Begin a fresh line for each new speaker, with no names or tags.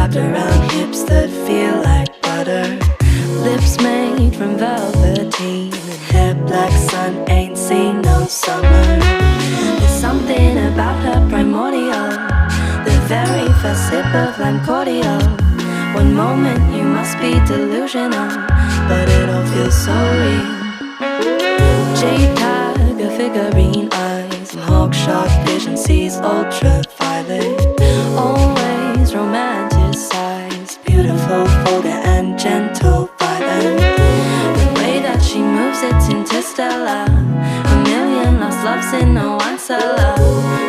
wrapped around hips that feel like butter. Lips made from velveteen, and hair black sun ain't seen no summer. There's something about her primordial, the very first sip of lime cordial. One moment you must be delusional, but it all feels so real. JPEG, a figurine eyes, and hawk shark vision sees ultraviolet. Always romanticized, beautiful, vulgar and gentle violent. The way that she moves, it's interstellar. A million lost loves in a one cellar.